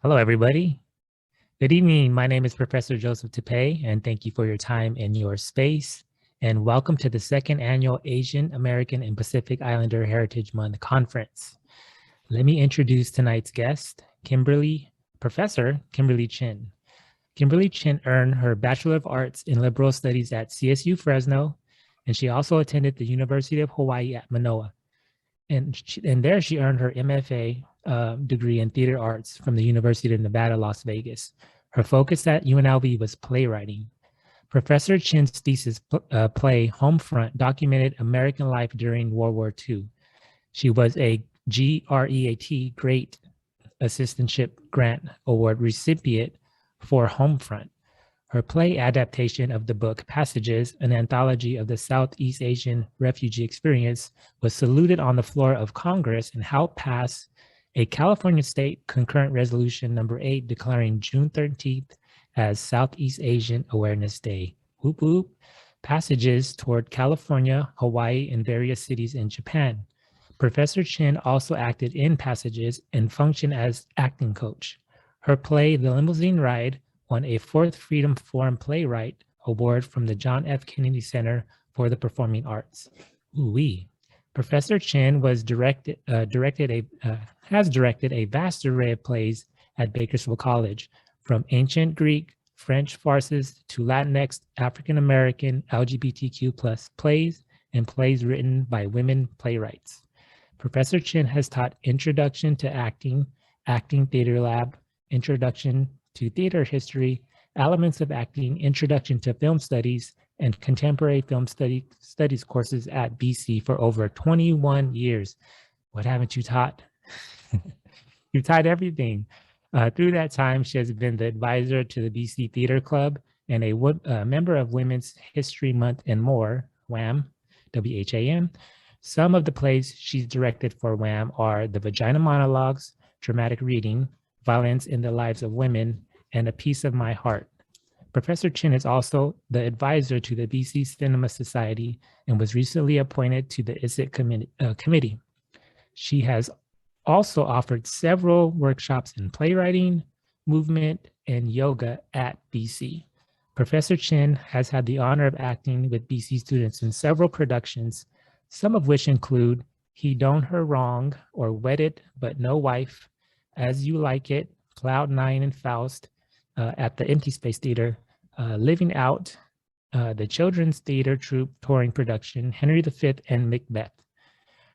Hello, everybody. Good evening. My name is Professor Joseph Tipay, and thank you for your time and your space. And welcome to the second annual Asian American and Pacific Islander Heritage Month Conference. Let me introduce tonight's guest, Professor Kimberly Chin. Kimberly Chin earned her Bachelor of Arts in Liberal Studies at CSU Fresno, and she also attended the University of Hawaii at Manoa. And there she earned her MFA degree in theater arts from the University of Nevada, Las Vegas. Her focus at UNLV was playwriting. Professor Chin's thesis play, Homefront, documented American life during World War II. She was a GREAT, Great Assistantship Grant Award recipient for Homefront. Her play adaptation of the book Passages, an anthology of the Southeast Asian refugee experience, was saluted on the floor of Congress and helped pass a California State Concurrent Resolution number 8 declaring June 13th as Southeast Asian Awareness Day. Whoop whoop. Passages toward California, Hawaii, and various cities in Japan. Professor Chin also acted in Passages and functioned as acting coach. Her play, The Limousine Ride, won a 4th Freedom Forum Playwright Award from the John F. Kennedy Center for the Performing Arts. Ooh-wee. Professor Chin has directed a vast array of plays at Bakersfield College, from ancient Greek, French farces to Latinx, African American, LGBTQ plus plays and plays written by women playwrights. Professor Chin has taught Introduction to Acting, Acting Theater Lab, Introduction to Theater History, Elements of Acting, Introduction to Film Studies, and Contemporary Film Studies courses at BC for over 21 years. What haven't you taught? You've taught everything. Through that time, she has been the advisor to the BC Theater Club and a member of Women's History Month and more, WHAM, W-H-A-M. Some of the plays she's directed for WHAM are The Vagina Monologues, Dramatic Reading, Violence in the Lives of Women, and A Piece of My Heart. Professor Chin is also the advisor to the BC Cinema Society and was recently appointed to the ISIT committee. She has also offered several workshops in playwriting, movement, and yoga at BC. Professor Chin has had the honor of acting with BC students in several productions, some of which include He Done Her Wrong or Wedded But No Wife, As You Like It, Cloud Nine and Faust, at the Empty Space Theater, Living Out, the Children's Theater Troupe touring production, Henry V and Macbeth.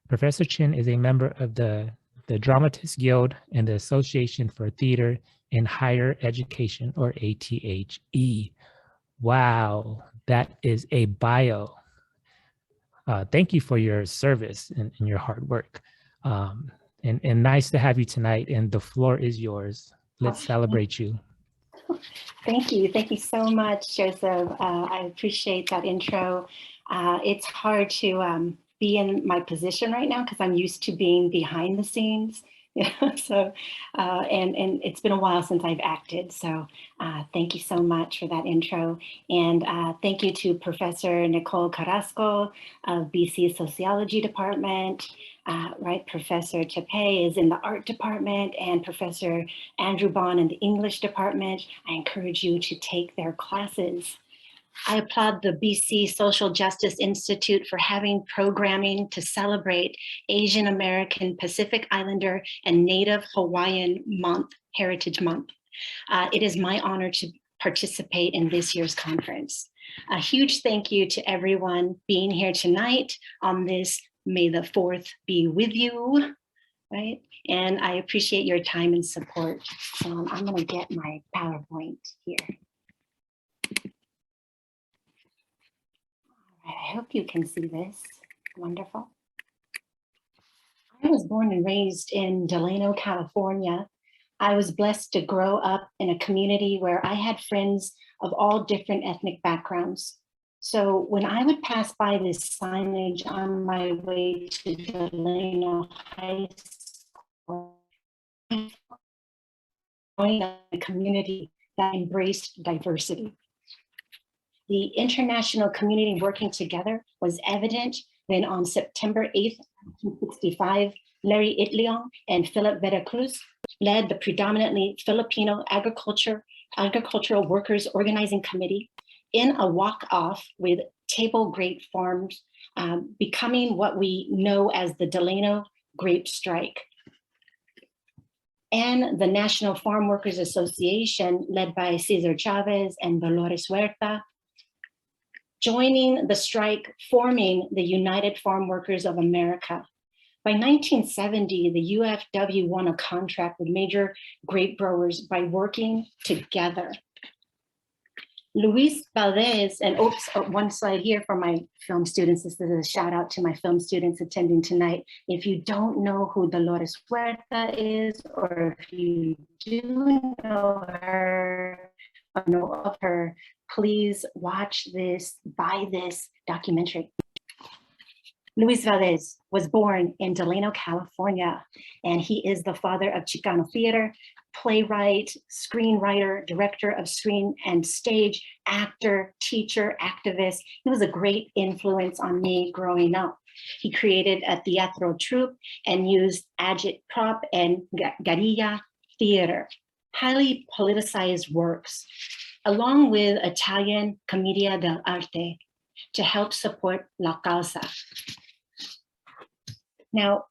Professor Chin is a member of the Dramatists Guild and the Association for Theater in Higher Education, or ATHE. Wow, that is a bio. Thank you for your service and your hard work. And nice to have you tonight, and the floor is yours. Let's celebrate you. Thank you. Thank you so much, Joseph. I appreciate that intro. It's hard to be in my position right now because I'm used to being behind the scenes. So, and it's been a while since I've acted. So thank you so much for that intro. And thank you to Professor Nicole Carrasco of BC Sociology Department. Right, Professor Tipay is in the art department, and Professor Andrew Bond in the English department. I encourage you to take their classes. I applaud the BC Social Justice Institute for having programming to celebrate Asian American, Pacific Islander, and Native Hawaiian Heritage Month. It is my honor to participate in this year's conference. A huge thank you to everyone being here tonight on this May the 4th be with you, right? And I appreciate your time and support. I'm gonna get my PowerPoint here. All right, I hope you can see this. Wonderful. I was born and raised in Delano, California. I was blessed to grow up in a community where I had friends of all different ethnic backgrounds. So when I would pass by this signage on my way to Delano High School, joined a community that embraced diversity. The international community working together was evident Then on September 8th, 1965, Larry Itliong and Philip Veracruz led the predominantly Filipino agricultural workers organizing committee in a walk-off with table grape farms, becoming what we know as the Delano Grape Strike. And the National Farm Workers Association, led by Cesar Chavez and Dolores Huerta, joining the strike, forming the United Farm Workers of America. By 1970, the UFW won a contract with major grape growers by working together. Luis Valdez, and one slide here for my film students. This is a shout out to my film students attending tonight. If you don't know who Dolores Huerta is, or if you do know her or know of her, please watch this, buy this documentary. Luis Valdez was born in Delano, California, and he is the father of Chicano theater, playwright, screenwriter, director of screen and stage, actor, teacher, activist. He was a great influence on me growing up. He created a teatro troupe and used agitprop and guerrilla theater, highly politicized works, along with Italian Commedia dell'arte to help support La Causa. Now,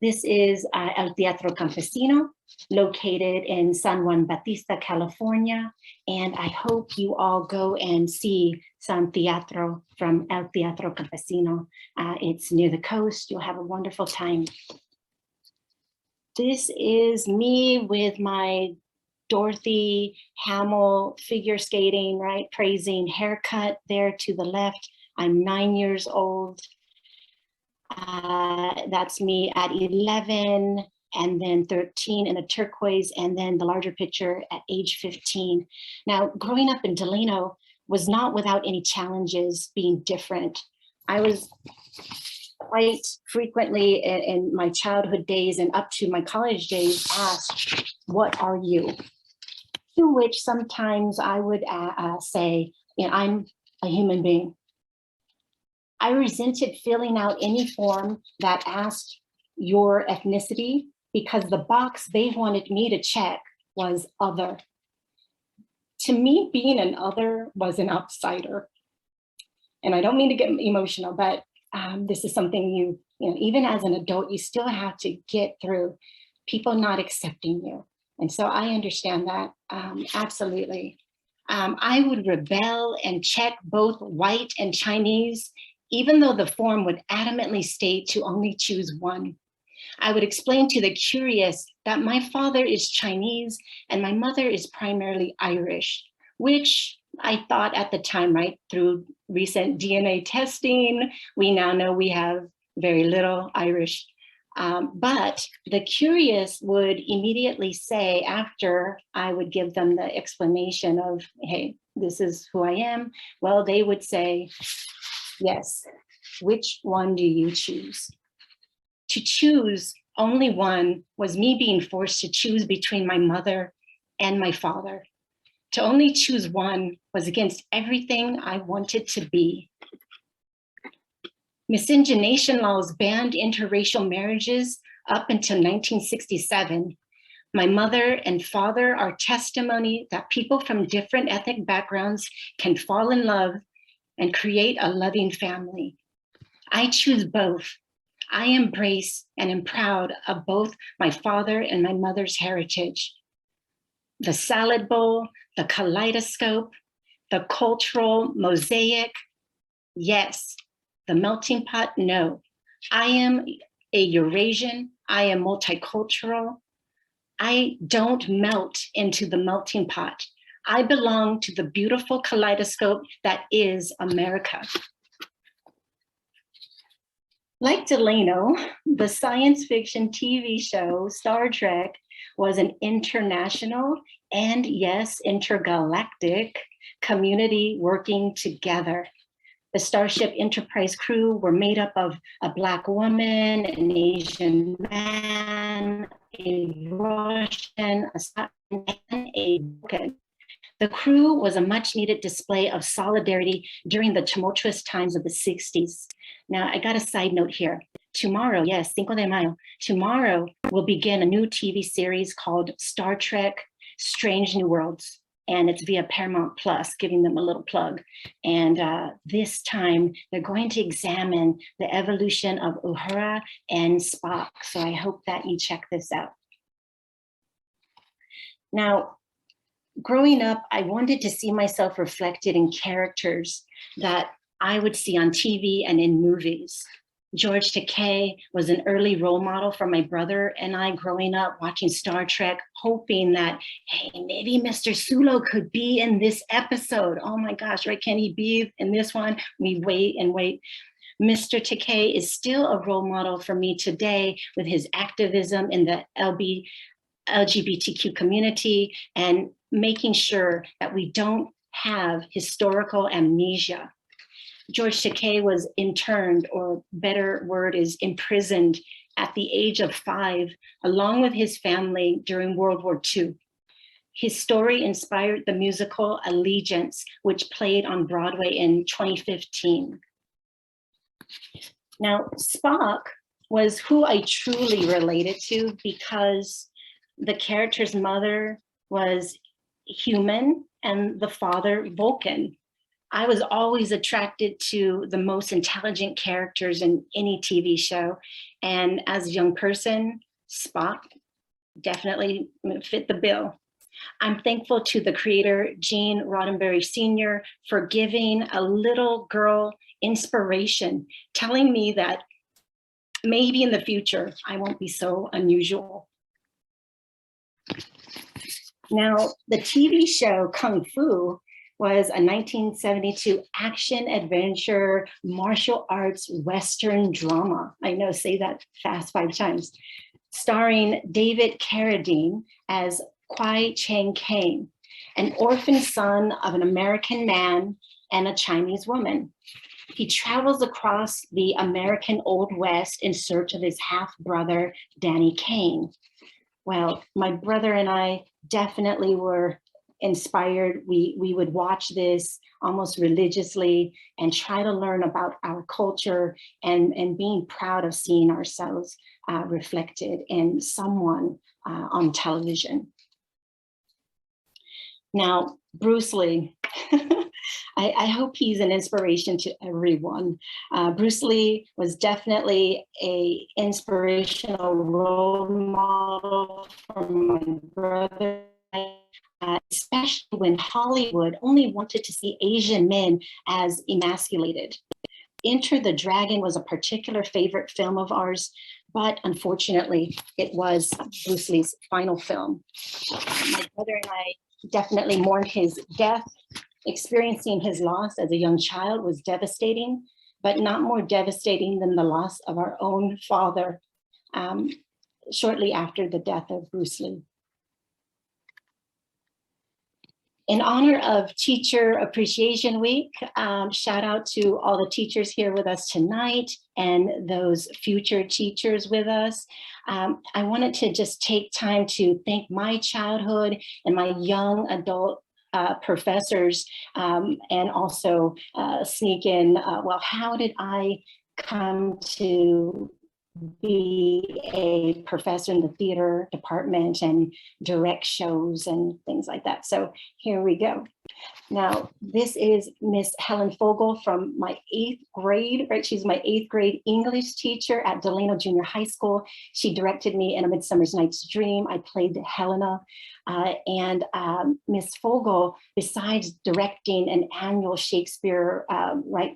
this is El Teatro Campesino, located in San Juan Bautista, California. And I hope you all go and see some teatro from El Teatro Campesino. It's near the coast. You'll have a wonderful time. This is me with my Dorothy Hamill figure skating, right? Praising haircut there to the left. I'm 9 years old. That's me at 11, and then 13 in a turquoise, and then the larger picture at age 15. Now, growing up in Delano was not without any challenges being different. I was quite frequently in my childhood days and up to my college days asked, "What are you?" To which sometimes I would say, "I'm a human being." I resented filling out any form that asked your ethnicity because the box they wanted me to check was other. To me, being an other was an outsider. And I don't mean to get emotional, but this is something you know, even as an adult, you still have to get through people not accepting you. And so I understand that, absolutely. I would rebel and check both white and Chinese, even though the form would adamantly state to only choose one. I would explain to the curious that my father is Chinese and my mother is primarily Irish, which I thought at the time, right, through recent DNA testing, we now know we have very little Irish. But the curious would immediately say, after I would give them the explanation of, hey, this is who I am, well, they would say, yes, which one do you choose? To choose only one was me being forced to choose between my mother and my father. To only choose one was against everything I wanted to be. Miscegenation laws banned interracial marriages up until 1967. My mother and father are testimony that people from different ethnic backgrounds can fall in love and create a loving family. I choose both. I embrace and am proud of both my father and my mother's heritage. The salad bowl, the kaleidoscope, the cultural mosaic, yes. The melting pot, no. I am a Eurasian, I am multicultural. I don't melt into the melting pot. I belong to the beautiful kaleidoscope that is America. Like Delano, the science fiction TV show Star Trek was an international and yes, intergalactic community working together. The Starship Enterprise crew were made up of a Black woman, an Asian man, a Russian, a Scottish, and a Vulcan. The crew was a much needed display of solidarity during the tumultuous times of the 60s. Now, I got a side note here. Tomorrow, yes, Cinco de Mayo, tomorrow will begin a new TV series called Star Trek Strange New Worlds. And it's via Paramount Plus, giving them a little plug. And this time, they're going to examine the evolution of Uhura and Spock. So I hope that you check this out. Now, growing up, I wanted to see myself reflected in characters that I would see on TV and in movies. George Takei was an early role model for my brother and I growing up watching Star Trek, hoping that, hey, maybe Mr. Sulo could be in this episode. Oh my gosh, right? Can he be in this one? We wait and wait. Mr. Takei is still a role model for me today with his activism in the LGBTQ community and making sure that we don't have historical amnesia. George Takei was interned, or better word is imprisoned, at the age of 5, along with his family during World War II. His story inspired the musical Allegiance, which played on Broadway in 2015. Now, Spock was who I truly related to because the character's mother was human and the father Vulcan. I was always attracted to the most intelligent characters in any TV show. And as a young person, Spock definitely fit the bill. I'm thankful to the creator, Gene Roddenberry Sr., for giving a little girl inspiration, telling me that maybe in the future, I won't be so unusual. Now, the TV show Kung Fu was a 1972 action adventure martial arts Western drama. I know, say that fast 5 times. Starring David Carradine as Kwai Chang Caine, an orphan son of an American man and a Chinese woman. He travels across the American Old West in search of his half-brother, Danny Caine. Well, my brother and I definitely were inspired. We would watch this almost religiously and try to learn about our culture and being proud of seeing ourselves reflected in someone on television. Now, Bruce Lee, I hope he's an inspiration to everyone. Bruce Lee was definitely an inspirational role model for my brother, especially when Hollywood only wanted to see Asian men as emasculated. Enter the Dragon was a particular favorite film of ours, but unfortunately, it was Bruce Lee's final film. My brother and I definitely mourned his death. Experiencing his loss as a young child was devastating, but not more devastating than the loss of our own father shortly after the death of Bruce Lee. In honor of Teacher Appreciation Week, shout out to all the teachers here with us tonight and those future teachers with us. I wanted to just take time to thank my childhood and my young adult professors, and also sneak in, well, how did I come to be a professor in the theater department and direct shows and things like that? So here we go. Now, this is Miss Helen Fogel from my 8th grade, right? She's my 8th grade English teacher at Delano Junior High School. She directed me in A Midsummer's Night's Dream. I played Helena. And Miss Fogel, besides directing an annual Shakespeare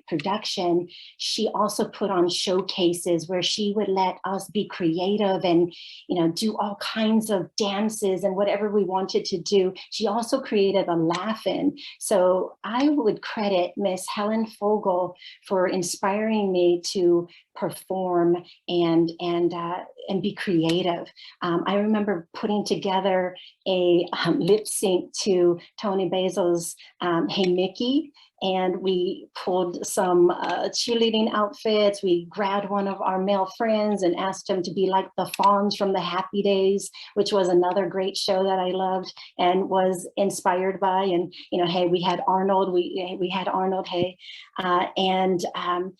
production, she also put on showcases where she would let us be creative and, you know, do all kinds of dances and whatever we wanted to do. She also created a laugh-in. So I would credit Miss Helen Fogel for inspiring me to perform and be creative. I remember putting together a lip sync to Tony Basil's Hey Mickey, and we pulled some cheerleading outfits. We grabbed one of our male friends and asked him to be like the Fawns from the Happy Days, which was another great show that I loved and was inspired by. And, you know, hey, we had Arnold, we had Arnold, hey.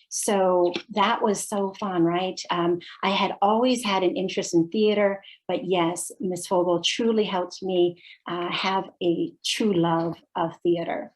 So that was so fun, right? I had always had an interest in theater, but yes, Ms. Fogel truly helped me have a true love of theater.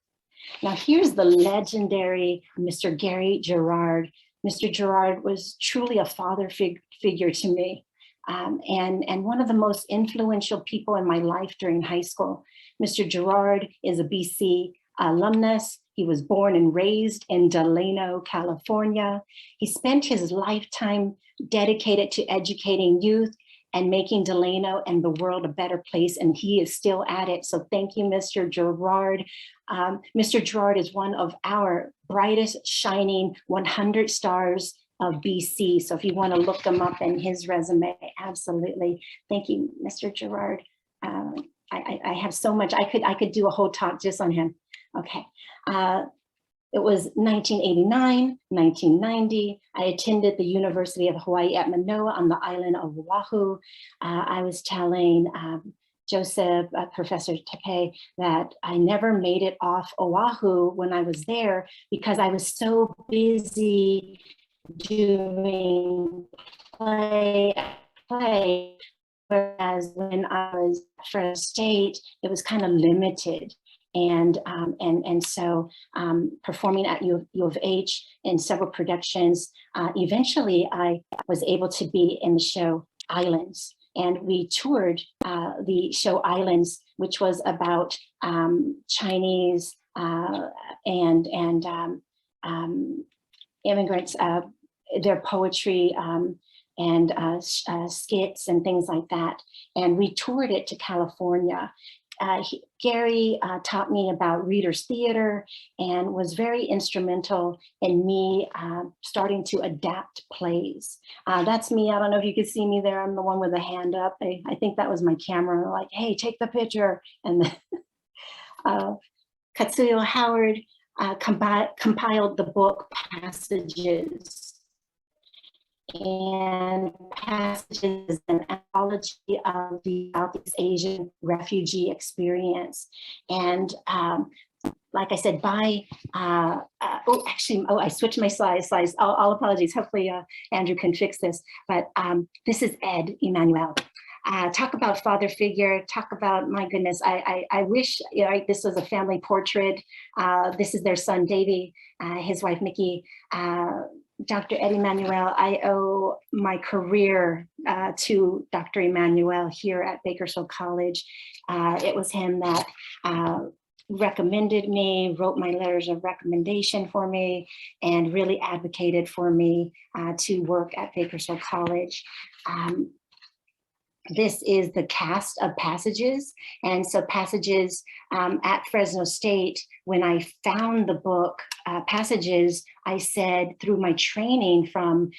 Now here's the legendary Mr. Gary Gerard. Mr. Gerard was truly a father figure to me, and one of the most influential people in my life during high school. Mr. Gerard is a BC alumnus. He was born and raised in Delano, California. He spent his lifetime dedicated to educating youth and making Delano and the world a better place, and he is still at it. So thank you, Mr. Gerard. Mr. Gerard is one of our brightest shining 100 stars of BC. So if you want to look him up in his resume, absolutely. Thank you, Mr. Gerard. I have so much. I could do a whole talk just on him. Okay. It was 1989, 1990. I attended the University of Hawaii at Manoa on the island of Oahu. I was telling Joseph, Professor Tipay, that I never made it off Oahu when I was there because I was so busy doing play, whereas when I was at Fresno State, it was kind of limited. And so performing at U of H in several productions, eventually I was able to be in the show Islands. And we toured the show Islands, which was about Chinese and immigrants, their poetry and skits and things like that. And we toured it to California. Gary taught me about Reader's Theater and was very instrumental in me starting to adapt plays. That's me. I don't know if you can see me there. I'm the one with the hand up. I think that was my camera, like, hey, take the picture. And Katsuyo Howard compiled the book Passages. And Passages is an anthology of the Southeast Asian refugee experience. And like I said, I switched my slides. All apologies. Hopefully Andrew can fix this. But this is Ed Emanuel. Talk about father figure, talk about, my goodness, I wish, you know, this was a family portrait. This is their son, Davey, his wife, Mickey. Dr. Ed Emanuel, I owe my career to Dr. Emanuel here at Bakersfield College. It was him that recommended me, wrote my letters of recommendation for me, and really advocated for me to work at Bakersfield College. This is the cast of Passages. And so Passages at Fresno State, when I found the book Passages, I said through my training from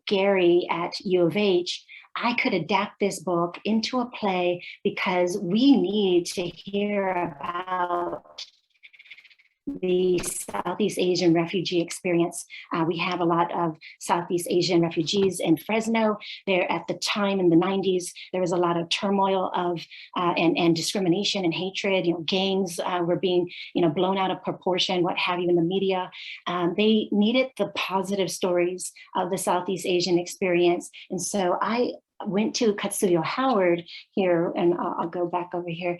Gary at U of H, I could adapt this book into a play because we need to hear about the Southeast Asian refugee experience. We have a lot of Southeast Asian refugees in Fresno. There at the time in the 90s, there was a lot of turmoil of and discrimination and hatred. You know, gangs were being, you know, blown out of proportion, what have you, in the media. They needed the positive stories of the Southeast Asian experience. And so I went to Katsuyo Howard here, and I'll go back over here.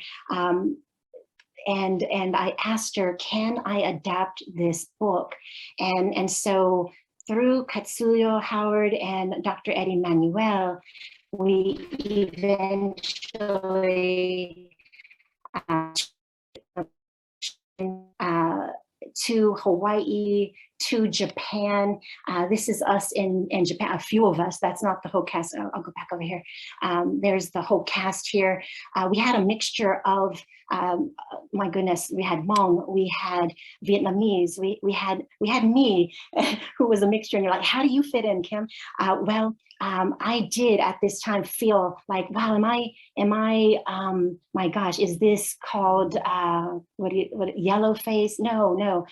And I asked her, can I adapt this book? And so through Katsuyo Howard and Dr. Ed Emanuel, we eventually to Hawaii to Japan. This is us in Japan, a few of us. That's not the whole cast. I'll go back over here. There's the whole cast here. We had a mixture of, my goodness, we had Hmong, we had Vietnamese, we had me, who was a mixture. And you're like, how do you fit in, Kim? I did at this time feel like, wow, my gosh, is this called, yellow face? No,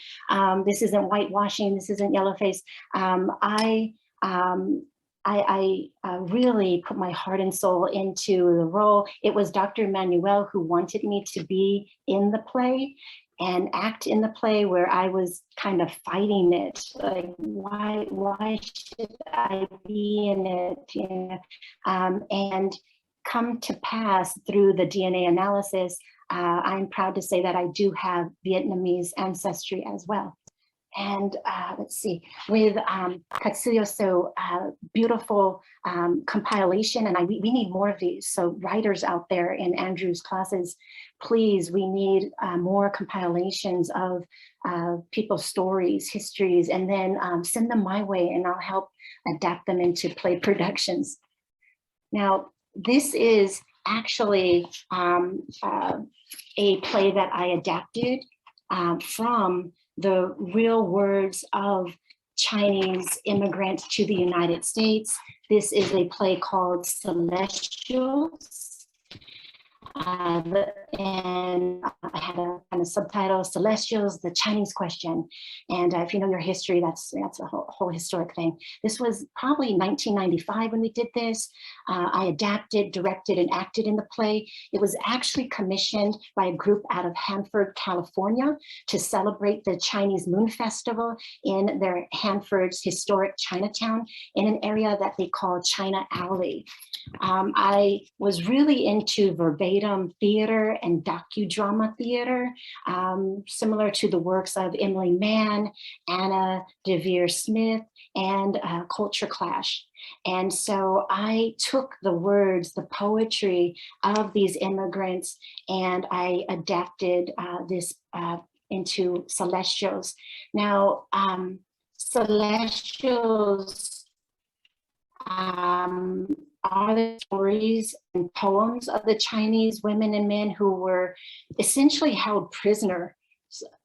this isn't whitewashing. This isn't yellow face. I really put my heart and soul into the role. It was Dr. Manuel who wanted me to be in the play and act in the play, where I was kind of fighting it. Like, why should I be in it? You know? And come to pass through the DNA analysis, I'm proud to say that I do have Vietnamese ancestry as well. And let's see, with Katsuyo, so beautiful compilation, and we need more of these. So writers out there in Andrew's classes, please, we need more compilations of people's stories, histories, and then send them my way, and I'll help adapt them into play productions. Now, this is actually a play that I adapted from the real words of Chinese immigrants to the United States. This is a play called Celestials. And I had a kind of subtitle, Celestials, the Chinese Question. And if you know your history, that's a whole historic thing. This was probably 1995 when we did this. I adapted, directed, and acted in the play. It was actually commissioned by a group out of Hanford, California, to celebrate the Chinese Moon Festival in their Hanford's historic Chinatown, in an area that they call China Alley. I was really into verbatim theater and docudrama theater, similar to the works of Emily Mann, Anna DeVere Smith, and Culture Clash. And so I took the words, the poetry of these immigrants, and I adapted this into Celestials. Now, Celestials are the stories and poems of the Chinese women and men who were essentially held prisoner.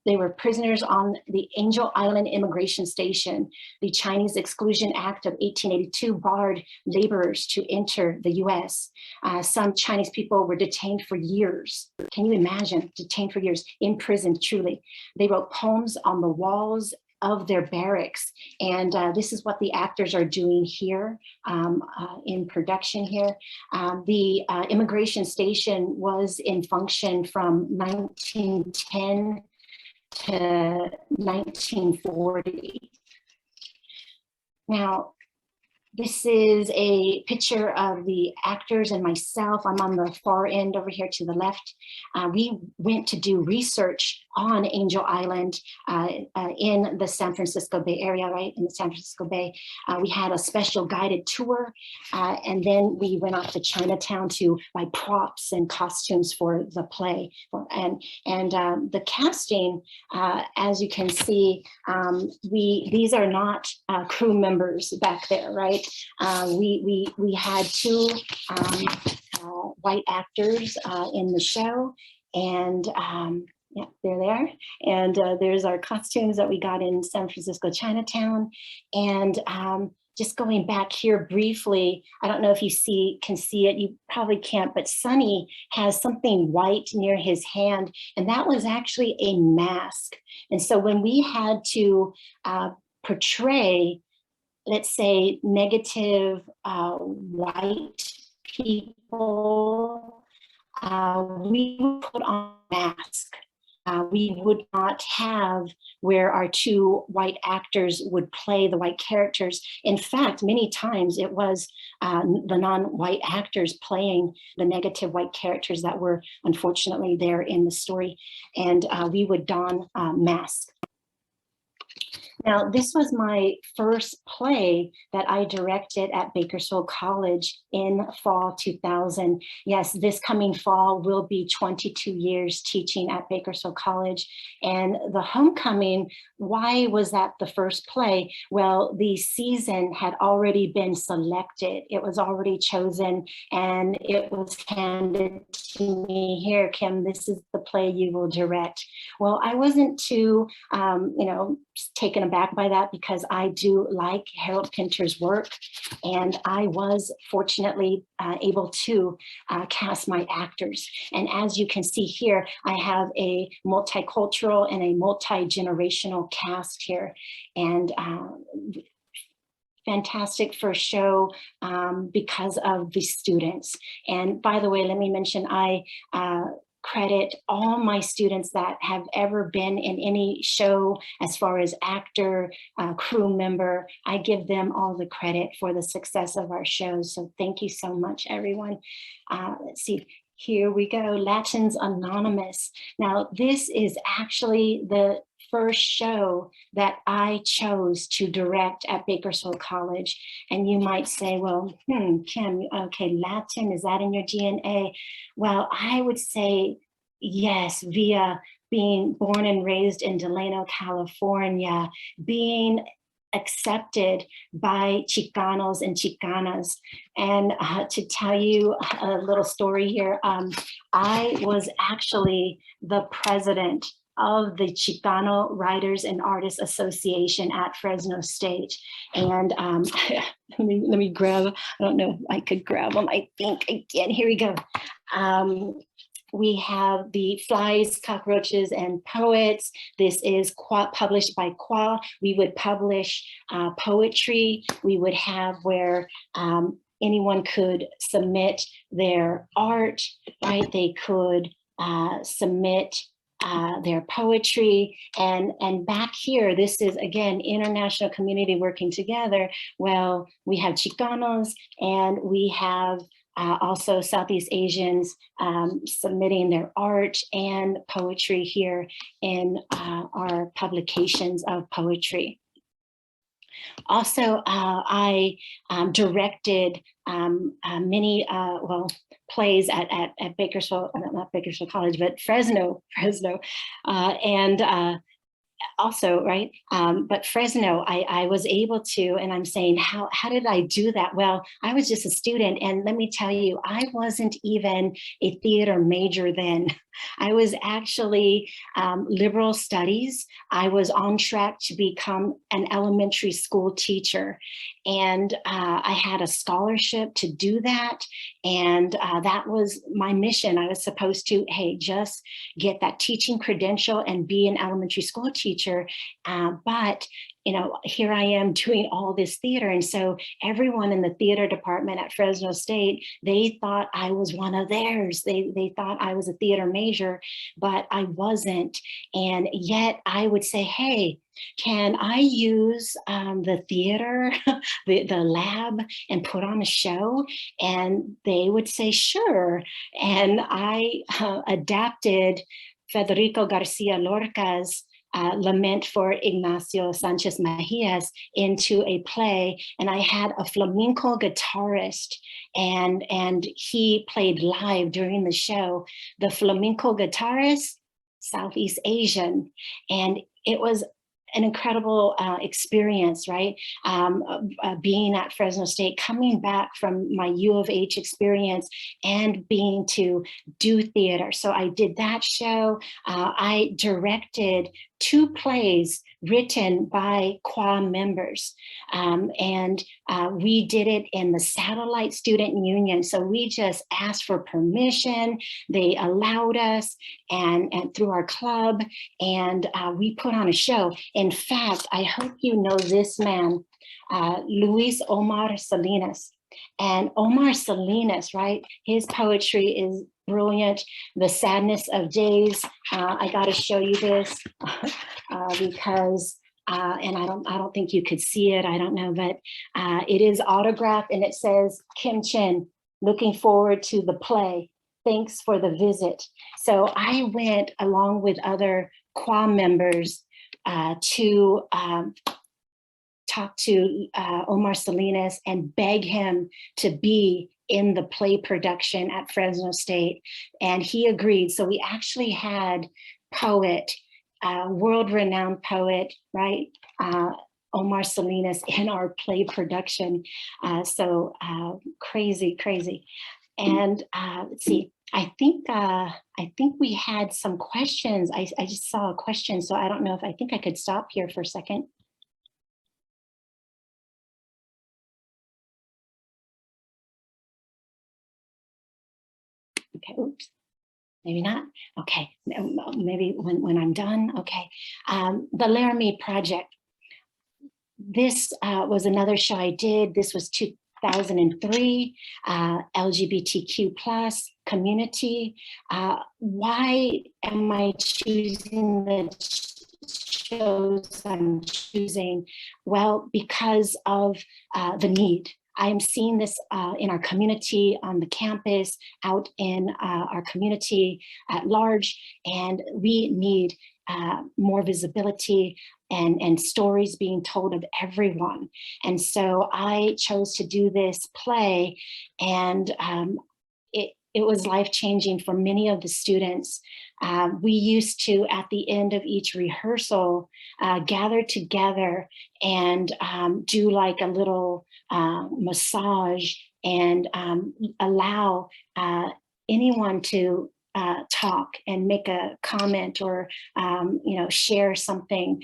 They were prisoners on the Angel Island Immigration Station. The Chinese Exclusion Act of 1882 barred laborers to enter the US. Some Chinese people were detained for years. Can you imagine? Detained for years, imprisoned truly. They wrote poems on the walls of their barracks. And this is what the actors are doing here in production here. The immigration station was in function from 1910 to 1940. Now, this is a picture of the actors and myself. I'm on the far end over here to the left. We went to do research on Angel Island in the San Francisco Bay Area, right? In the San Francisco Bay. We had a special guided tour, and then we went off to Chinatown to buy props and costumes for the play. And the casting, as you can see, these are not crew members back there, right? We had two white actors in the show, and yeah, there they are. And there's our costumes that we got in San Francisco Chinatown. And just going back here briefly, I don't know if you can see it, you probably can't, but Sonny has something white near his hand, and that was actually a mask. And so when we had to portray, let's say, negative white people, we would put on a mask. We would not have where our two white actors would play the white characters. In fact, many times it was the non-white actors playing the negative white characters that were unfortunately there in the story. And we would don masks. Now, this was my first play that I directed at Bakersfield College in fall 2000. Yes, this coming fall will be 22 years teaching at Bakersfield College. And the homecoming, why was that the first play? Well, the season had already been selected. It was already chosen, and it was handed to me, here, Kim, this is the play you will direct. Well, I wasn't too, taken aback by that, because I do like Harold Pinter's work, and I was fortunately able to cast my actors. And as you can see here, I have a multicultural and a multi-generational cast here, and fantastic first show because of the students. And by the way, let me mention, I credit all my students that have ever been in any show as far as actor, crew member. I give them all the credit for the success of our shows. So thank you so much, everyone. Let's see. Here we go, Latins Anonymous. Now, this is actually the first show that I chose to direct at Bakersfield College. And you might say, well, Kim, okay, Latin, is that in your DNA? Well, I would say yes, via being born and raised in Delano, California, being accepted by Chicanos and Chicanas. And to tell you a little story here, I was actually the president of the Chicano Writers and Artists Association at Fresno State. And let me grab, I don't know if I could grab them, I think again, here we go. We have the Flies, Cockroaches, and Poets. This is published by Qua. We would publish poetry. We would have where anyone could submit their art, right? They could submit their poetry. And back here, this is, again, international community working together. Well, we have Chicanos, and we have also Southeast Asians submitting their art and poetry here in our publications of poetry. Also, I directed many plays at Bakersfield, not Bakersfield College, but Fresno, and also, right? But Fresno, I was able to, and I'm saying, how did I do that? Well, I was just a student, and let me tell you, I wasn't even a theater major then. I was actually liberal studies. I was on track to become an elementary school teacher, and I had a scholarship to do that, and that was my mission. I was supposed to, hey, just get that teaching credential and be an elementary school teacher, but here I am doing all this theater. And so everyone in the theater department at Fresno State, they thought I was one of theirs. They thought I was a theater major, but I wasn't. And yet I would say, hey, can I use the theater, the lab, and put on a show? And they would say, sure. And I adapted Federico Garcia Lorca's Lament for Ignacio Sanchez Mejias into a play, and I had a flamenco guitarist, and he played live during the show. The flamenco guitarist, Southeast Asian, and it was an incredible experience, right? Being at Fresno State, coming back from my U of H experience and being to do theater. So I did that show. I directed 2 plays written by Qua members. And we did it in the Satellite Student Union. So we just asked for permission. They allowed us, and through our club, and we put on a show. In fact, I hope you know this man, Luis Omar Salinas. And Omar Salinas, right? His poetry is brilliant. The Sadness of Days. I got to show you this because, and I don't think you could see it. I don't know, but it is autographed, and it says, Kim Chin, looking forward to the play. Thanks for the visit. So I went along with other Qua members to talk to Omar Salinas and beg him to be in the play production at Fresno State, and he agreed. So we actually had poet, world-renowned poet, right? Omar Salinas in our play production. So crazy, crazy. And let's see, I think we had some questions. I just saw a question, so I don't know if I think I could stop here for a second. Okay, oops, maybe not. Okay, maybe when I'm done. Okay, the Laramie Project. This was another show I did. This was 2003, LGBTQ plus community. Why am I choosing the shows I'm choosing? Well, because of the need. I am seeing this in our community, on the campus, out in our community at large, and we need more visibility and stories being told of everyone. And so I chose to do this play, and it was life-changing for many of the students. We used to, at the end of each rehearsal, gather together and do like a little massage and allow anyone to talk and make a comment or share something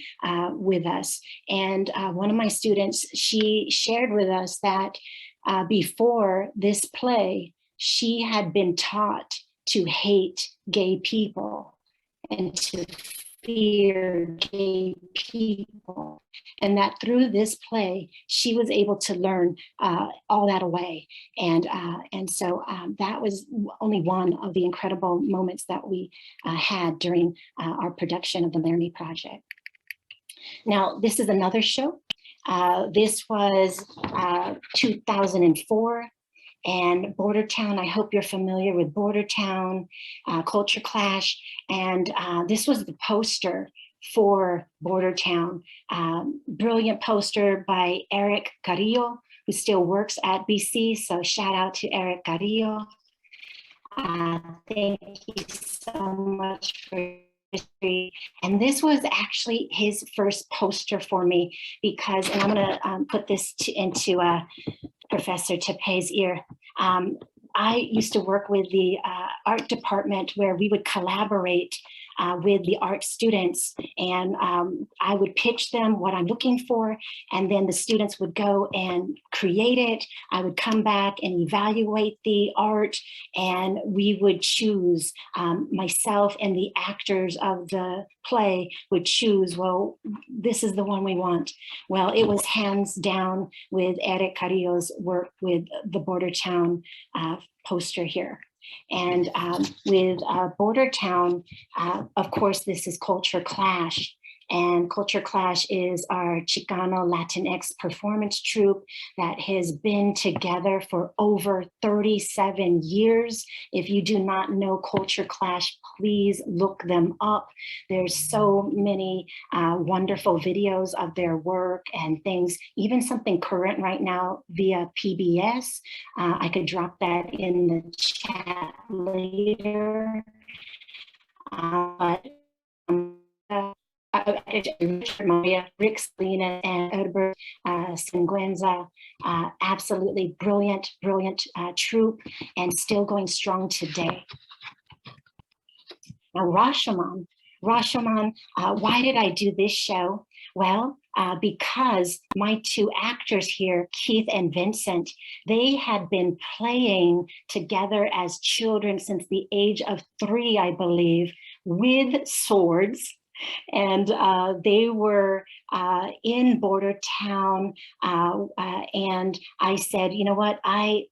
with us. And one of my students, she shared with us that before this play, she had been taught to hate gay people and to fear gay people, and that through this play she was able to learn all that away. And so that was only one of the incredible moments that we had during our production of the Laramie Project. Now this is another show. This was 2004. And Bordertown, I hope you're familiar with Bordertown, Culture Clash. And this was the poster for Bordertown. Brilliant poster by Eric Carrillo, who still works at BC. So shout out to Eric Carrillo. Thank you so much for history. And this was actually his first poster for me because, and I'm gonna put this into Professor Tipay's ear. I used to work with the art department where we would collaborate with the art students, and I would pitch them what I'm looking for, and then the students would go and create it. I would come back and evaluate the art, and we would choose, myself and the actors of the play would choose, well, this is the one we want. Well, it was hands down with Eric Carrillo's work with the Bordertown poster here. And with Bordertown, of course, this is Culture Clash. And Culture Clash is our Chicano Latinx performance troupe that has been together for over 37 years. If you do not know Culture Clash, please look them up. There's so many wonderful videos of their work and things, even something current right now via PBS. I could drop that in the chat later. Rick Salinas and Herbert Singüenza, absolutely brilliant troupe, and still going strong today. Now Rashomon, why did I do this show? Well, because my two actors here, Keith and Vincent, they had been playing together as children since the age of 3, I believe, with swords. And they were in Bordertown, and I said, you know what, I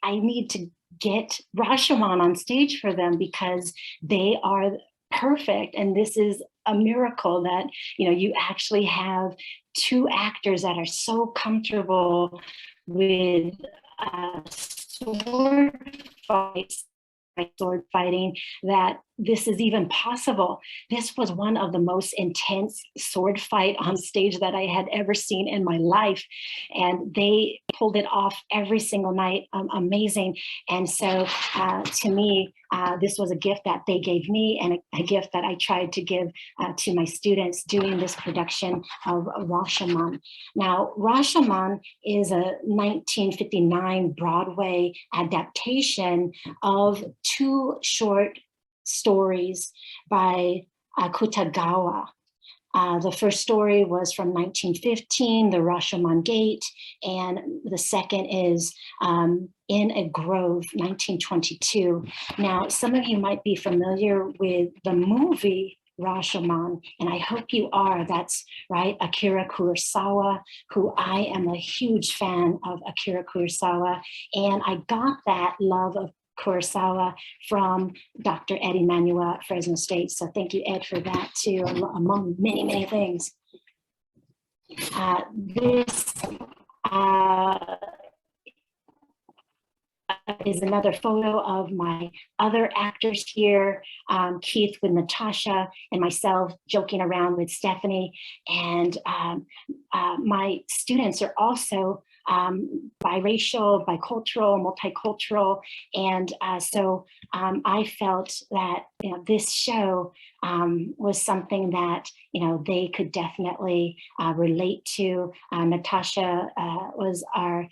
need to get Rashomon on stage for them because they are perfect, and this is a miracle that you actually have two actors that are so comfortable with sword fights sword fighting that this is even possible. This was one of the most intense sword fight on stage that I had ever seen in my life. And they pulled it off every single night, amazing. And so to me, this was a gift that they gave me and a gift that I tried to give to my students doing this production of Rashomon. Now, Rashomon is a 1959 Broadway adaptation of two short stories by Akutagawa. The first story was from 1915, The Rashomon Gate, and the second is In a Grove, 1922. Now, some of you might be familiar with the movie Rashomon, and I hope you are. That's right, Akira Kurosawa, who I am a huge fan of Akira Kurosawa, and I got that love of Kurosawa from Dr. Ed Emanuel at Fresno State. So thank you, Ed, for that too, among many, many things. This is another photo of my other actors here, Keith with Natasha and myself joking around with Stephanie. And my students are also biracial, bicultural, multicultural. And so I felt that this show was something that they could definitely relate to. Natasha was our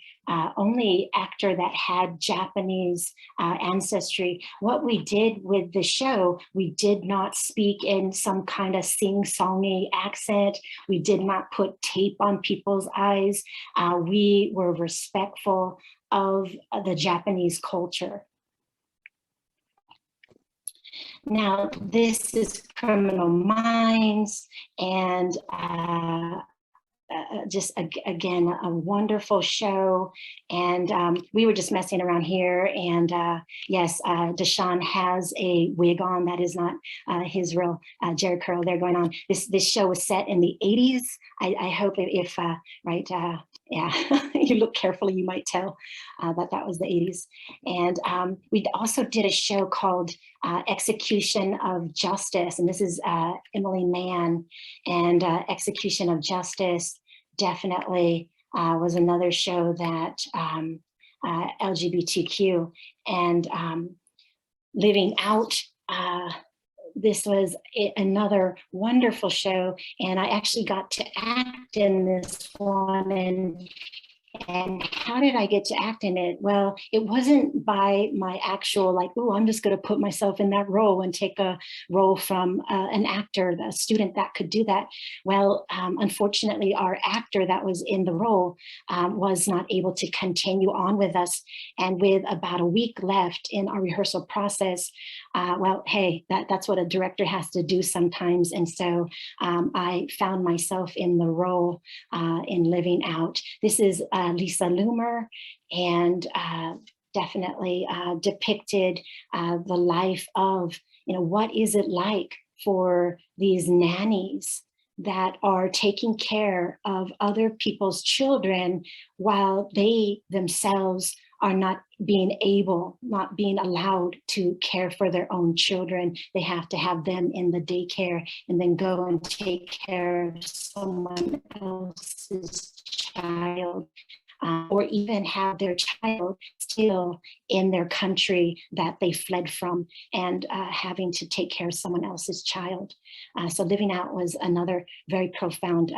only actor that had Japanese ancestry. What we did with the show, we did not speak in some kind of sing-songy accent. We did not put tape on people's eyes. We were respectful of the Japanese culture. Now, this is Criminal Minds, and just again, a wonderful show. And we were just messing around here. And yes, Deshaun has a wig on. That is not his real Jerry curl there going on. This show was set in the 80s. I hope if right, yeah, you look carefully, you might tell that was the 80s. And we also did a show called Execution of Justice. And this is Emily Mann, and Execution of Justice definitely was another show that LGBTQ and Living Out. This was another wonderful show, and I actually got to act in this one. And how did I get to act in it? Well, it wasn't by my actual like, oh, I'm just going to put myself in that role and take a role from an actor, a student that could do that. Well, unfortunately, our actor that was in the role was not able to continue on with us. And with about a week left in our rehearsal process, well, hey, that's what a director has to do sometimes. And so I found myself in the role in Living Out. This is Lisa Loomer, and definitely depicted the life of, what is it like for these nannies that are taking care of other people's children while they themselves are not being allowed to care for their own children. They have to have them in the daycare and then go and take care of someone else's child. Or even have their child still in their country that they fled from, and having to take care of someone else's child. So Living Out was another very profound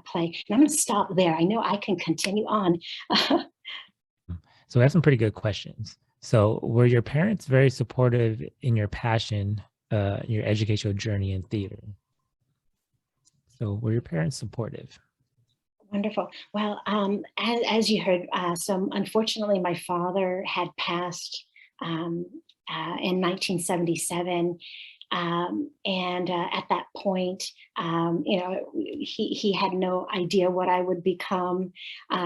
play. And I'm going to stop there. I know I can continue on. So we have some pretty good questions. So were your parents very supportive in your passion, your educational journey in theater? So were your parents supportive? Wonderful. Well, as you heard, so unfortunately, my father had passed in 1977. And at that point, he had no idea what I would become.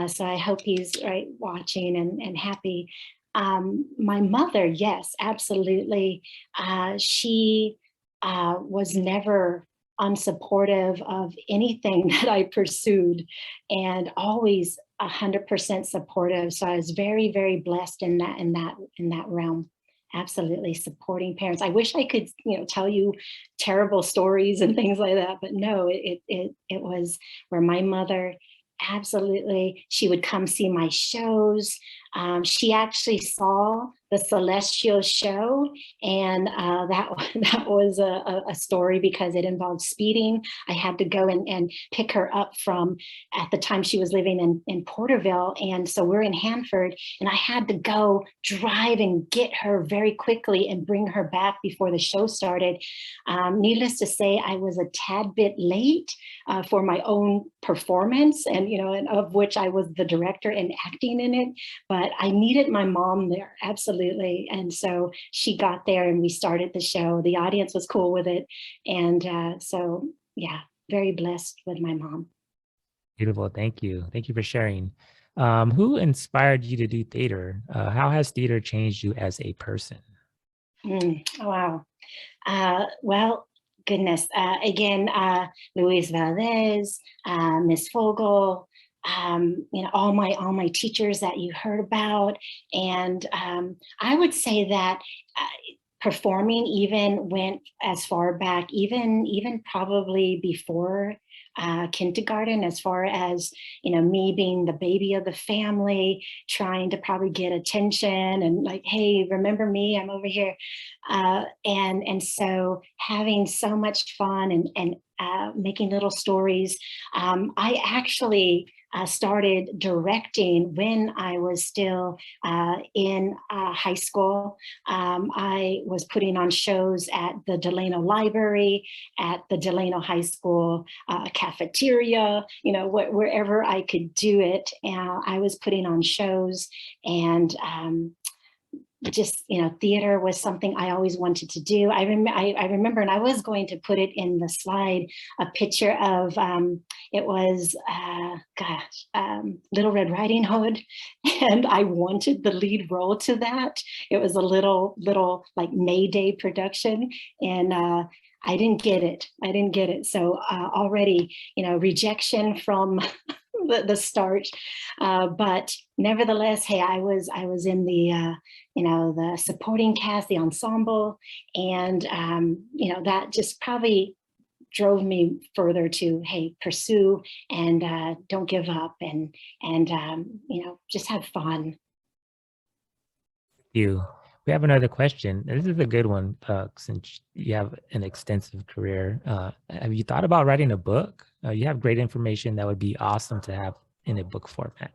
So I hope he's watching and happy. My mother, yes, absolutely. She was never unsupportive of anything that I pursued, and always 100% supportive. So I was very, very blessed in that realm. Absolutely supporting parents. I wish I could, tell you terrible stories and things like that, but no, it was where my mother absolutely, she would come see my shows. She actually saw the Celestial show, and that that was a story because it involved speeding. I had to go and pick her up from, at the time she was living in Porterville, and so we're in Hanford, and I had to go drive and get her very quickly and bring her back before the show started. Needless to say, I was a tad bit late for my own performance, and of which I was the director and acting in it. But I needed my mom there, absolutely. And so she got there and we started the show. The audience was cool with it. And so, yeah, very blessed with my mom. Beautiful. Thank you. Thank you for sharing. Who inspired you to do theater? How has theater changed you as a person? Oh, wow. Well, goodness. Again, Luis Valdez, Miss Fogel, all my teachers that you heard about. And I would say that performing even went as far back, even probably before kindergarten, as far as me being the baby of the family, trying to probably get attention and like, hey, remember me, I'm over here. And so having so much fun and making little stories. I actually started directing when I was still in high school. I was putting on shows at the Delano Library, at the Delano High School cafeteria, wherever I could do it. I was putting on shows, and just theater was something I always wanted to do. I remember, and I was going to put it in the slide, a picture of it was Little Red Riding Hood, and I wanted the lead role to that. It was a little like May Day production, and I didn't get it. So already rejection from the start, but nevertheless, hey, I was in the the supporting cast, the ensemble, and that just probably drove me further to, hey, pursue and don't give up, and just have fun. You. We have another question. This is a good one, since you have an extensive career. Have you thought about writing a book? You have great information that would be awesome to have in a book format.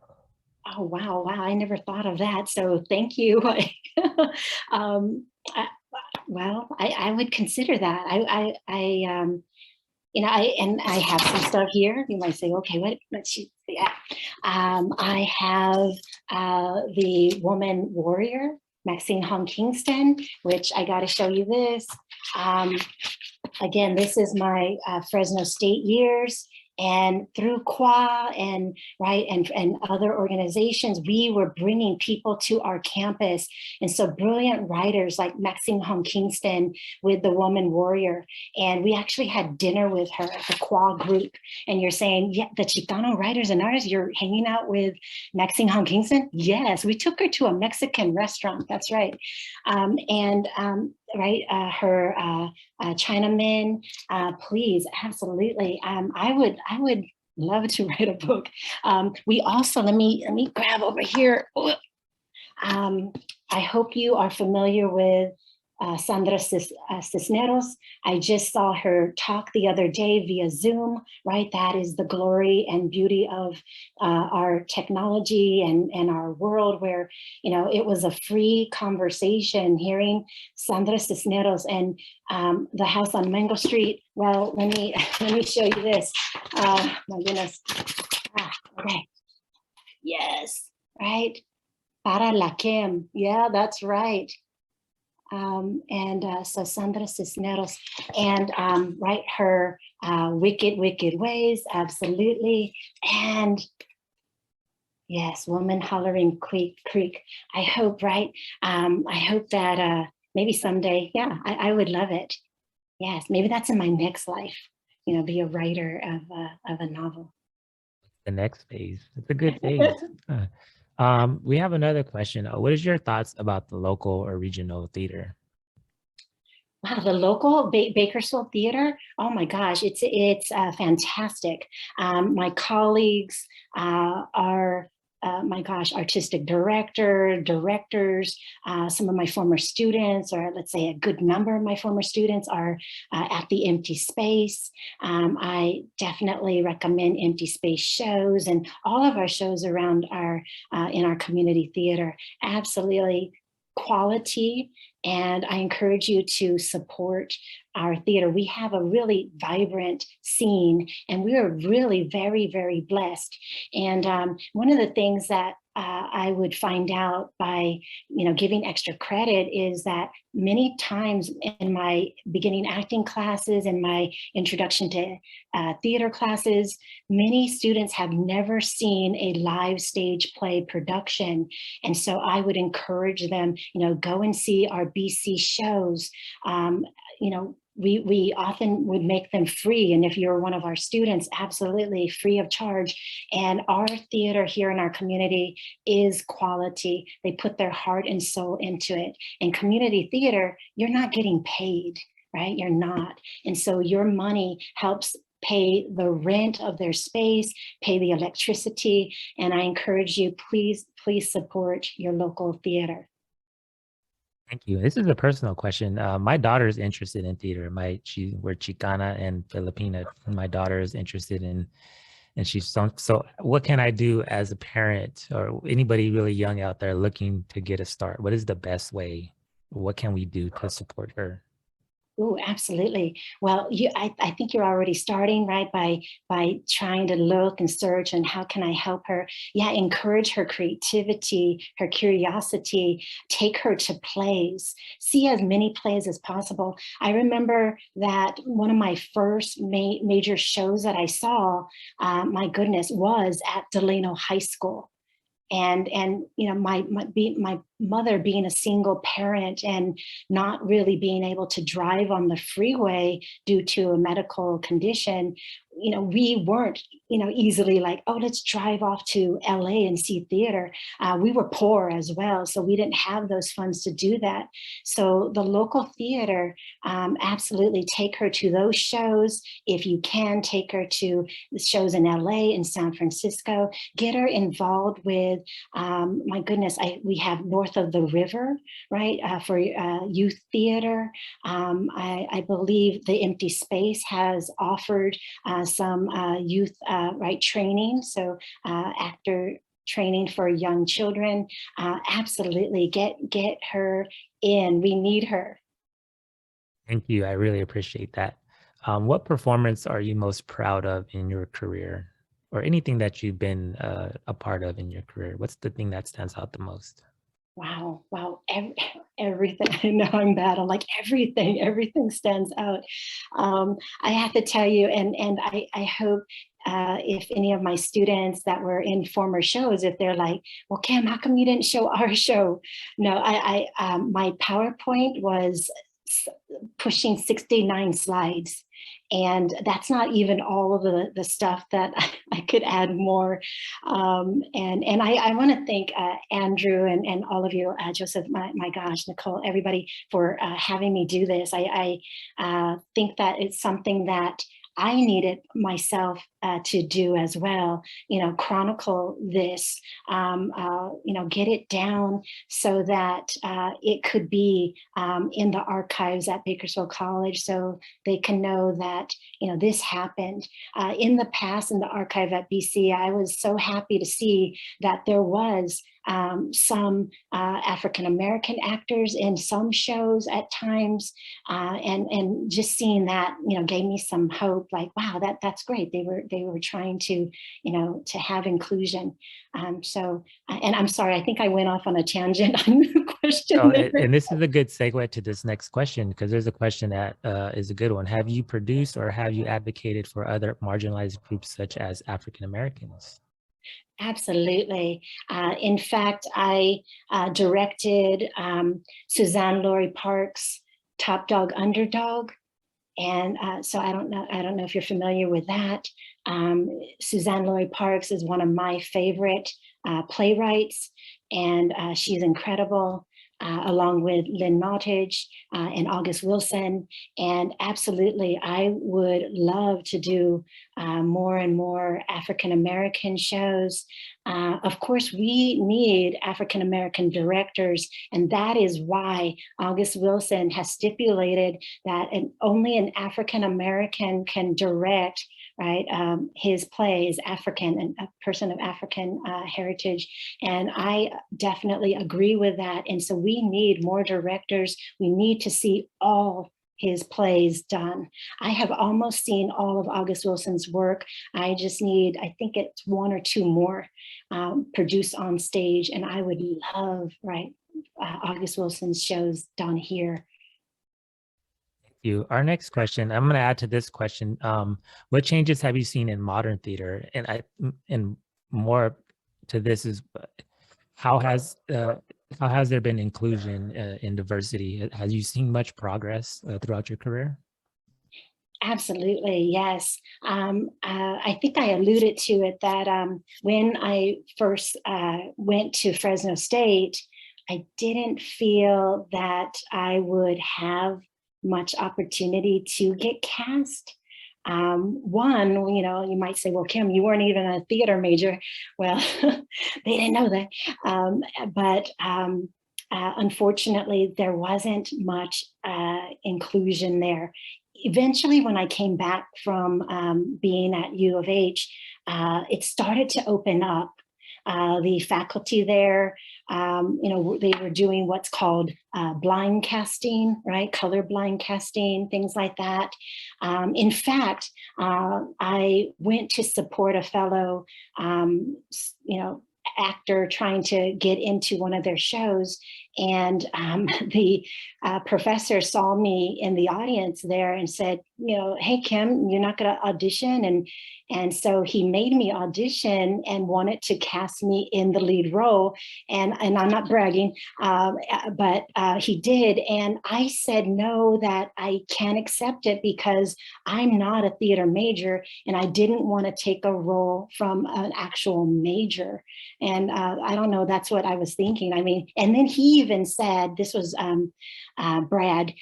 Oh, wow. I never thought of that. So thank you. um, I, I would consider that. I have some stuff here. You might say, okay, let's see. Yeah. I have the Woman Warrior, Maxine Hong Kingston, which I got to show you this. Again, this is my Fresno State years. And through QA and other organizations, we were bringing people to our campus. And so brilliant writers like Maxine Hong Kingston with the Woman Warrior. And we actually had dinner with her, the QA group. And you're saying, yeah, the Chicano writers and artists, you're hanging out with Maxine Hong Kingston? Yes, we took her to a Mexican restaurant. That's right. Her Chinamen, please, absolutely. I would love to write a book. We also, let me grab over here. I hope you are familiar with Sandra Cisneros. I just saw her talk the other day via Zoom, right? That is the glory and beauty of our technology and our world, where, it was a free conversation hearing Sandra Cisneros and the house on Mango Street. Well, let me show you this. My goodness. Okay. Yes, right. Para la Kim. Yeah, that's right. So Sandra Cisneros, and her Wicked Ways, absolutely. And yes, Woman Hollering Creek. I hope, right? I hope that maybe someday, yeah, I would love it. Yes, maybe that's in my next life, be a writer of a novel. The next phase. It's a good phase. We have another question. What is your thoughts about the local or regional theater? Wow, the local Bakersfield Theater. Oh my gosh, it's fantastic. My colleagues are my gosh, artistic directors. Some of my former students, or let's say a good number of my former students, are at the Empty Space. I definitely recommend Empty Space shows and all of our shows around our in our community theater. Absolutely quality, and I encourage you to support our theater. We have a really vibrant scene, and we are really very blessed. And one of the things that I would find out by, giving extra credit is that many times in my beginning acting classes and my introduction to theater classes, many students have never seen a live stage play production. And so I would encourage them, go and see our BC shows. We often would make them free. And if you're one of our students, absolutely free of charge. And our theater here in our community is quality. They put their heart and soul into it. And community theater, you're not getting paid, right? You're not. And so your money helps pay the rent of their space, pay the electricity. And I encourage you, please support your local theater. Thank you. This is a personal question. My daughter is interested in theater. We're Chicana and Filipina. And my daughter is interested in, and she's so what can I do as a parent or anybody really young out there looking to get a start? What is the best way? What can we do to support her? Oh, absolutely. Well, I think you're already starting, right, by trying to look and search and how can I help her? Yeah, encourage her creativity, her curiosity, take her to plays, see as many plays as possible. I remember that one of my first major shows that I saw, my goodness, was at Delano High School. And my mother being a single parent and not really being able to drive on the freeway due to a medical condition, we weren't, easily like, oh, let's drive off to LA and see theater. We were poor as well, so we didn't have those funds to do that. So the local theater, absolutely take her to those shows. If you can, take her to the shows in LA and San Francisco. Get her involved with, my goodness, we have North of the River, right, for youth theater. I believe the Empty Space has offered some youth right training, so actor training for young children. Absolutely, get her in. We need her. Thank you. I really appreciate that. What performance are you most proud of in your career, or anything that you've been a part of in your career? What's the thing that stands out the most? Wow. Everything. I know I'm bad. I'm like, everything stands out. I have to tell you, and I hope if any of my students that were in former shows, if they're like, well, Kim, how come you didn't show our show? No, my PowerPoint was pushing 69 slides. And that's not even all of the stuff that I could add more. And I want to thank Andrew and all of you, Joseph, my gosh, Nicole, everybody for having me do this. I think that it's something that I needed myself to do as well, chronicle this, get it down so that it could be in the archives at Bakersfield College so they can know that, this happened. In the past, in the archive at BC, I was so happy to see that there was some African-American actors in some shows at times, and just seeing that, gave me some hope. Like, wow, that's great. They were trying to, to have inclusion. And I'm sorry, I think I went off on a tangent on the question. Oh, and this is a good segue to this next question, because there's a question that is a good one. Have you produced or have you advocated for other marginalized groups such as African Americans? Absolutely. In fact, I directed Suzanne Laurie Parks' Top Dog Underdog. And so I don't know if you're familiar with that. Suzanne Lori Parks is one of my favorite playwrights, and she's incredible, along with Lynn Nottage and August Wilson. And absolutely, I would love to do more and more African-American shows. Of course, we need African-American directors, and that is why August Wilson has stipulated that only an African-American can direct, right? His play is African, and a person of African heritage. And I definitely agree with that. And so we need more directors. We need to see all his plays done. I have almost seen all of August Wilson's work. I just need, I think it's one or two more produced on stage. And I would love, right, August Wilson's shows done here. You. Our next question, I'm going to add to this question. What changes have you seen in modern theater? And more to this is, how has there been inclusion in diversity? Have you seen much progress throughout your career? Absolutely, yes. I think I alluded to it that when I first went to Fresno State, I didn't feel that I would have much opportunity to get cast. One, you might say, well, Kim, you weren't even a theater major. Well, they didn't know that. But unfortunately, there wasn't much inclusion there. Eventually, when I came back from being at U of H, it started to open up. The faculty there, they were doing what's called blind casting, right? Color blind casting, things like that. In fact, I went to support a fellow, actor trying to get into one of their shows. And the professor saw me in the audience there and said, hey, Kim, you're not going to audition. And so he made me audition and wanted to cast me in the lead role. And I'm not bragging, but he did. And I said, no, that I can't accept it because I'm not a theater major and I didn't want to take a role from an actual major. And I don't know, that's what I was thinking. I mean, and then he even said, this was Brad,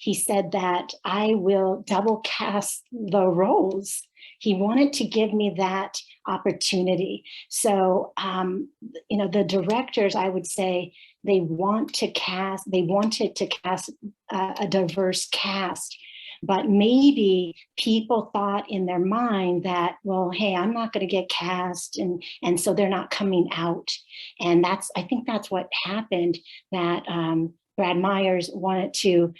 he said that I will double cast the roles. He wanted to give me that opportunity. So, the directors, I would say, they wanted to cast a diverse cast. But maybe people thought in their mind that, well, hey, I'm not going to get cast, and so they're not coming out. And I think that's what happened, that Brad Myers wanted to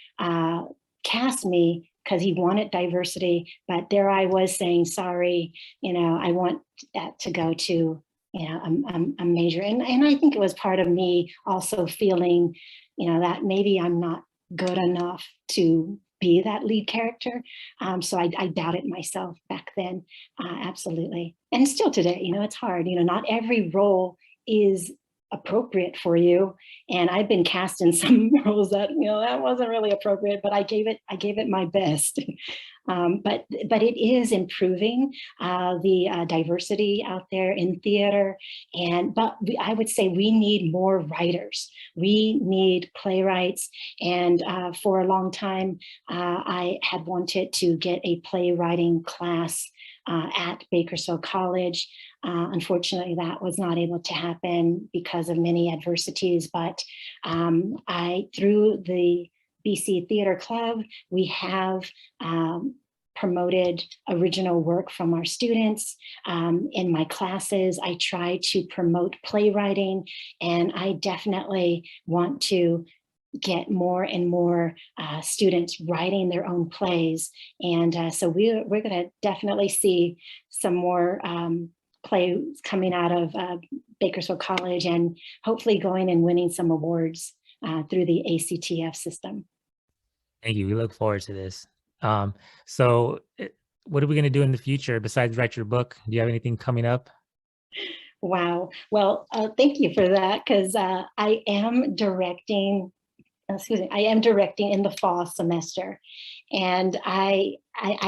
cast me because he wanted diversity, but there I was saying, sorry, I want that to go to a major. And I think it was part of me also feeling, that maybe I'm not good enough to be that lead character. So I doubted myself back then, absolutely. And still today, it's hard, not every role is appropriate for you. And I've been cast in some roles that, that wasn't really appropriate, but I gave it my best. But it is improving the diversity out there in theater. But I would say we need more writers. We need playwrights. And for a long time, I had wanted to get a playwriting class at Bakersfield College. Unfortunately, that was not able to happen because of many adversities. But through the BC Theater Club, we have promoted original work from our students. In my classes, I try to promote playwriting, and I definitely want to get more and more students writing their own plays. And so we're going to definitely see some more plays coming out of Bakersfield College, and hopefully going and winning some awards through the ACTF system. Thank you. We look forward to this. So what are we going to do in the future besides write your book? Do you have anything coming up? Wow. Well, thank you for that, because I am directing I am directing in the fall semester, and I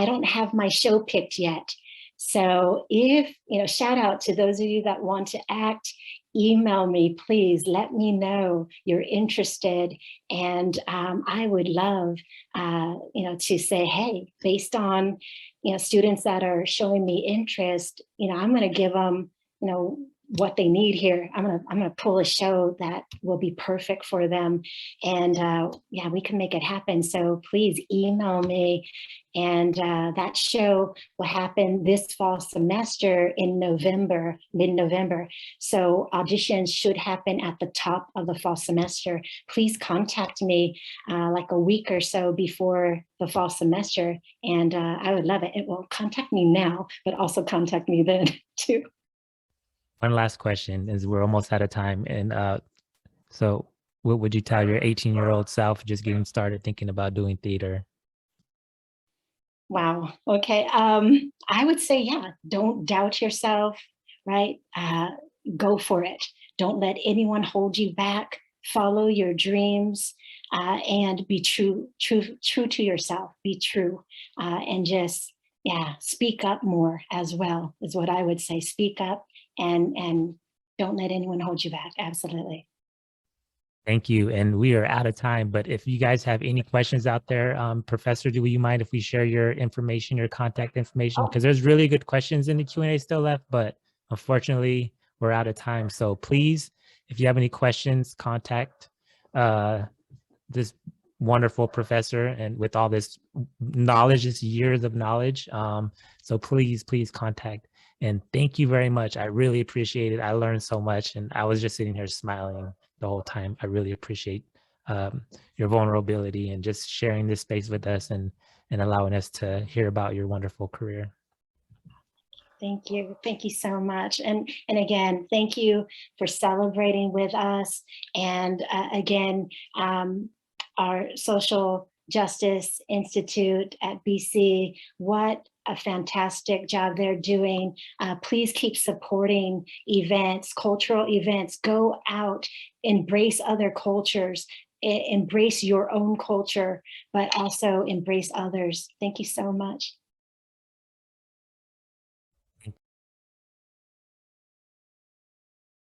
don't have my show picked yet. So if, shout out to those of you that want to act, email me, please let me know you're interested. And I would love, to say, hey, based on, students that are showing me interest, I'm going to give them, what they need here. I'm gonna pull a show that will be perfect for them, and yeah, we can make it happen. So please email me, and that show will happen this fall semester in November, mid-November. So auditions should happen at the top of the fall semester. Please contact me like a week or so before the fall semester, and I would love it. It will contact me now, but also contact me then too. One last question, as we're almost out of time. And so what would you tell your 18-year-old self just getting started thinking about doing theater? Wow. Okay. I would say, yeah, don't doubt yourself, right? Go for it. Don't let anyone hold you back. Follow your dreams, and be true to yourself. Be true, and just, yeah, speak up more as well, is what I would say. Speak up, and don't let anyone hold you back. Absolutely. Thank you. And we are out of time, but if you guys have any questions out there, Professor, do you mind if we share your information, your contact information? Because there's really good questions in the Q&A still left, but unfortunately we're out of time. So please, if you have any questions, contact this wonderful professor, and with all this knowledge, this years of knowledge. So please contact. And thank you very much. I really appreciate it. I learned so much, and I was just sitting here smiling the whole time. I really appreciate your vulnerability and just sharing this space with us, and allowing us to hear about your wonderful career. Thank you. Thank you so much. And again, thank you for celebrating with us. And again, our Social Justice Institute at BC, what a fantastic job they're doing. Please keep supporting events, cultural events. Go out, embrace other cultures, embrace your own culture, but also embrace others. Thank you so much.